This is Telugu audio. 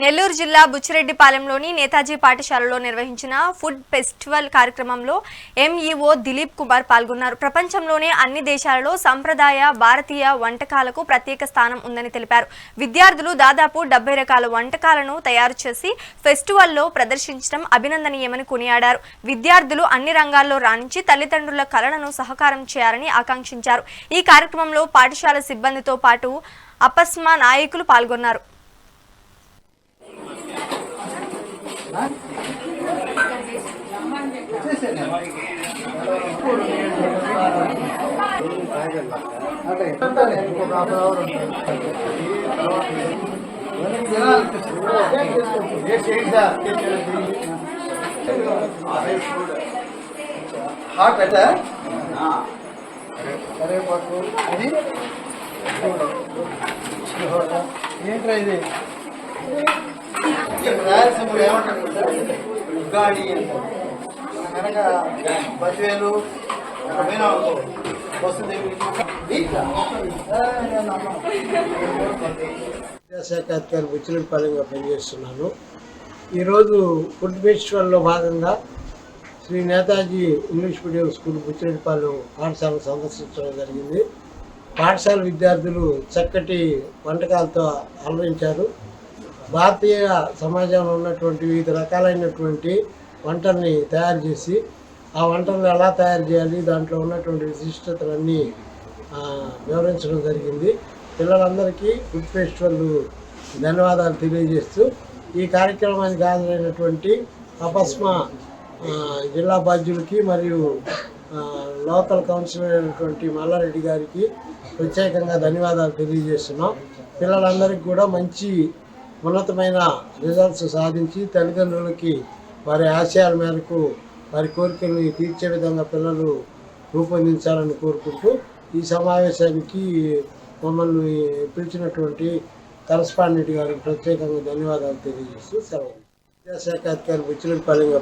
నెల్లూరు జిల్లా బుచ్చిరెడ్డిపాలెంలోని నేతాజీ పాఠశాలలో నిర్వహించిన ఫుడ్ ఫెస్టివల్ కార్యక్రమంలో ఎంఈఓ దిలీప్ కుమార్ పాల్గొన్నారు. ప్రపంచంలోనే అన్ని దేశాలలో సంప్రదాయ భారతీయ వంటకాలకు ప్రత్యేక స్థానం ఉందని తెలిపారు. విద్యార్థులు దాదాపు 70 రకాల వంటకాలను తయారు చేసి ఫెస్టివల్లో ప్రదర్శించడం అభినందనీయమని కొనియాడారు. విద్యార్థులు అన్ని రంగాల్లో రాణించి తల్లిదండ్రుల కలలను సహకారం చేయాలని ఆకాంక్షించారు. ఈ కార్యక్రమంలో పాఠశాల సిబ్బందితో పాటు అపస్మా నాయకులు పాల్గొన్నారు. ఏంట్రా ఇది ఉగాడి కనుక 10,000 వస్తుంది. విద్యాశాఖ అధికారి బుచ్చిరెడ్డిపాలెంగా పనిచేస్తున్నాను. ఈరోజు ఫుడ్ ఫెస్టివల్లో భాగంగా Shri Netaji English medium school Buchireddypalem పాఠశాలను సందర్శించడం జరిగింది. పాఠశాల విద్యార్థులు చక్కటి వంటకాలతో అలరించారు. భారతీయ సమాజంలో ఉన్నటువంటి వివిధ రకాలైనటువంటి వంటల్ని తయారు చేసి ఆ వంటలను ఎలా తయారు చేయాలి, దాంట్లో ఉన్నటువంటి విశిష్టతలన్నీ వివరించడం జరిగింది. పిల్లలందరికీ ఫుడ్ ఫెస్టివల్ ధన్యవాదాలు తెలియజేస్తూ ఈ కార్యక్రమానికి హాజరైనటువంటి అపస్మా జిల్లా బాధ్యులకి మరియు లోకల్ కౌన్సిలర్ అయినటువంటి మల్లారెడ్డి గారికి ప్రత్యేకంగా ధన్యవాదాలు తెలియజేస్తున్నాం. పిల్లలందరికీ కూడా మంచి ఉన్నతమైన రిజల్ట్స్ సాధించి తల్లిదండ్రులకి వారి ఆశయాల మేరకు వారి కోరికల్ని తీర్చే విధంగా పిల్లలు రూపొందించాలని కోరుకుంటూ ఈ సమావేశానికి మమ్మల్ని పిలిచినటువంటి కరస్పాండెంట్ గారికి ప్రత్యేకంగా ధన్యవాదాలు తెలియజేస్తూ సెలవు. విద్యాశాఖ అధికారి బుచ్చిరెడ్డిపాలెంగా